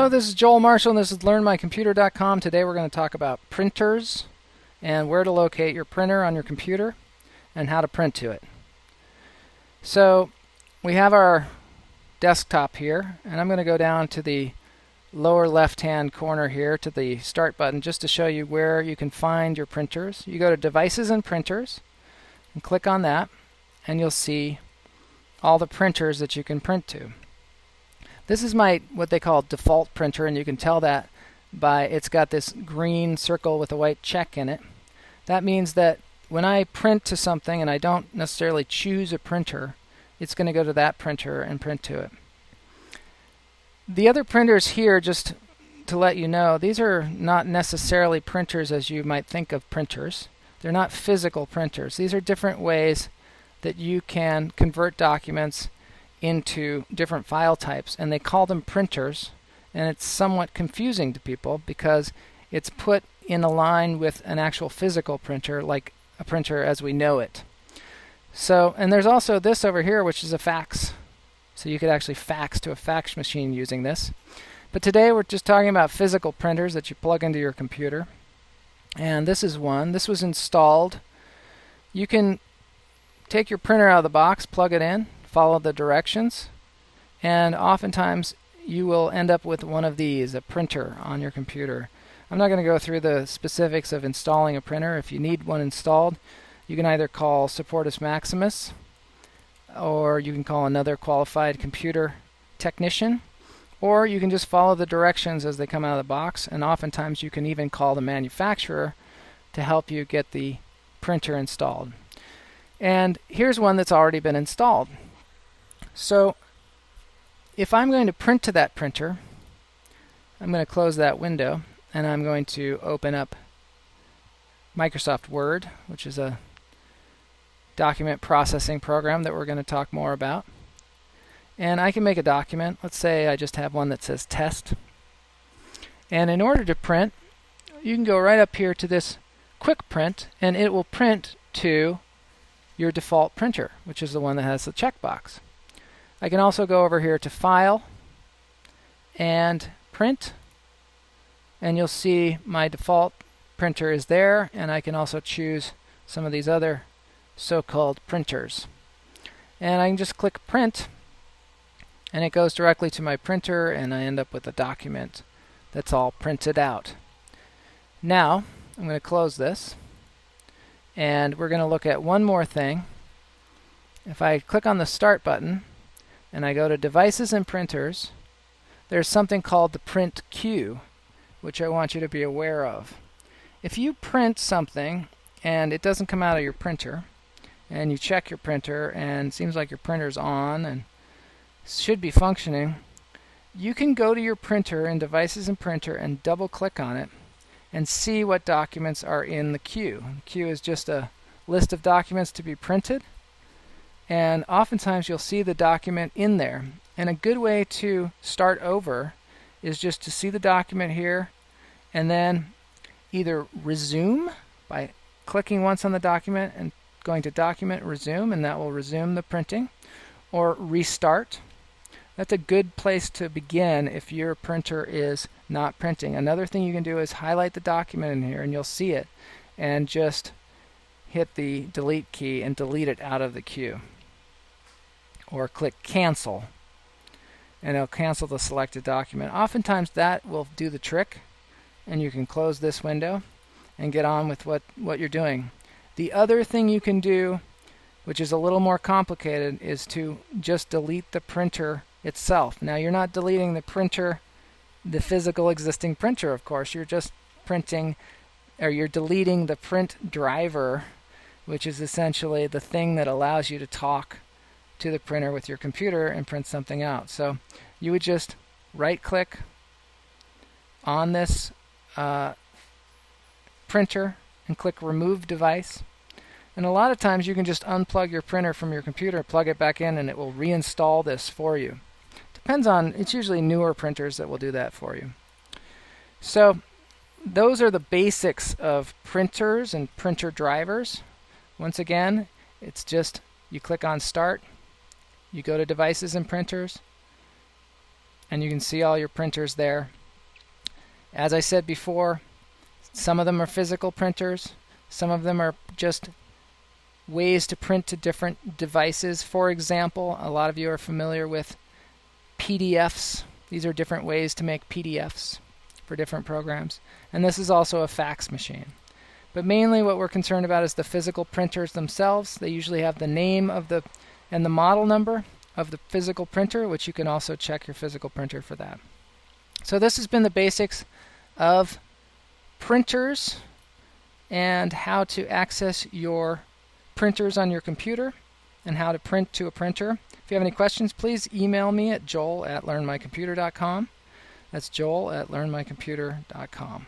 Hello, this is Joel Marshall and this is LearnMyComputer.com. Today we're going to talk about printers and where to locate your printer on your computer and how to print to it. So we have our desktop here, and I'm going to go down to the lower left hand corner here to the Start button just to show you where you can find your printers. You go to Devices and Printers and click on that, and you'll see all the printers that you can print to. This is my what they call default printer, and you can tell that by it's got this green circle with a white check in it. That means that when I print to something and I don't necessarily choose a printer, it's going to go to that printer and print to it. The other printers here, just to let you know, these are not necessarily printers as you might think of printers. They're not physical printers. These are different ways that you can convert documents into different file types, and they call them printers, and it's somewhat confusing to people because it's put in a line with an actual physical printer, like a printer as we know it. So, and there's also this over here, which is a fax. So you could actually fax to a fax machine using this. But today we're just talking about physical printers that you plug into your computer. And this is one. This was installed. You can take your printer out of the box, plug it in, follow the directions, and oftentimes you will end up with one of these, a printer on your computer. I'm not going to go through the specifics of installing a printer. If you need one installed, you can either call Supportus Maximus, or you can call another qualified computer technician, or you can just follow the directions as they come out of the box, and oftentimes you can even call the manufacturer to help you get the printer installed. And here's one that's already been installed. So if I'm going to print to that printer, I'm going to close that window and I'm going to open up Microsoft Word, which is a document processing program that we're going to talk more about. And I can make a document. Let's say I just have one that says test. And in order to print, you can go right up here to this quick print, and it will print to your default printer, which is the one that has the checkbox. I can also go over here to File and Print, and you'll see my default printer is there, and I can also choose some of these other so-called printers. And I can just click Print, and it goes directly to my printer, and I end up with a document that's all printed out. Now, I'm going to close this, and we're going to look at one more thing. If I click on the Start button, and I go to Devices and Printers, there's something called the print queue, which I want you to be aware of. If you print something and it doesn't come out of your printer, and you check your printer and it seems like your printer's on and should be functioning, you can go to your printer in Devices and Printer and double click on it and see what documents are in the queue. The queue is just a list of documents to be printed, and oftentimes you'll see the document in there. And a good way to start over is just to see the document here and then either resume by clicking once on the document and going to Document, Resume, and that will resume the printing, or restart. That's a good place to begin if your printer is not printing. Another thing you can do is highlight the document in here and you'll see it, and just hit the delete key and delete it out of the queue. Or click Cancel, and it'll cancel the selected document. Oftentimes that will do the trick, and you can close this window and get on with what you're doing. The other thing you can do, which is a little more complicated, is to just delete the printer itself. Now, you're not deleting the printer, the physical existing printer, of course. You're just printing, or you're deleting the print driver, which is essentially the thing that allows you to talk to the printer with your computer and print something out. So you would just right click on this printer and click Remove Device. And a lot of times you can just unplug your printer from your computer, plug it back in, and it will reinstall this for you. Depends on, it's usually newer printers that will do that for you. So those are the basics of printers and printer drivers. Once again, it's just you click on Start, you go to Devices and Printers, and you can see all your printers there. As I said before, some of them are physical printers, some of them are just ways to print to different devices. For example, a lot of you are familiar with PDFs. These are different ways to make PDFs for different programs. And this is also a fax machine. But mainly what we're concerned about is the physical printers themselves. They usually have the name of and the model number of the physical printer, which you can also check your physical printer for that. So this has been the basics of printers and how to access your printers on your computer and how to print to a printer. If you have any questions, please email me at joel@learnmycomputer.com. That's joel@learnmycomputer.com.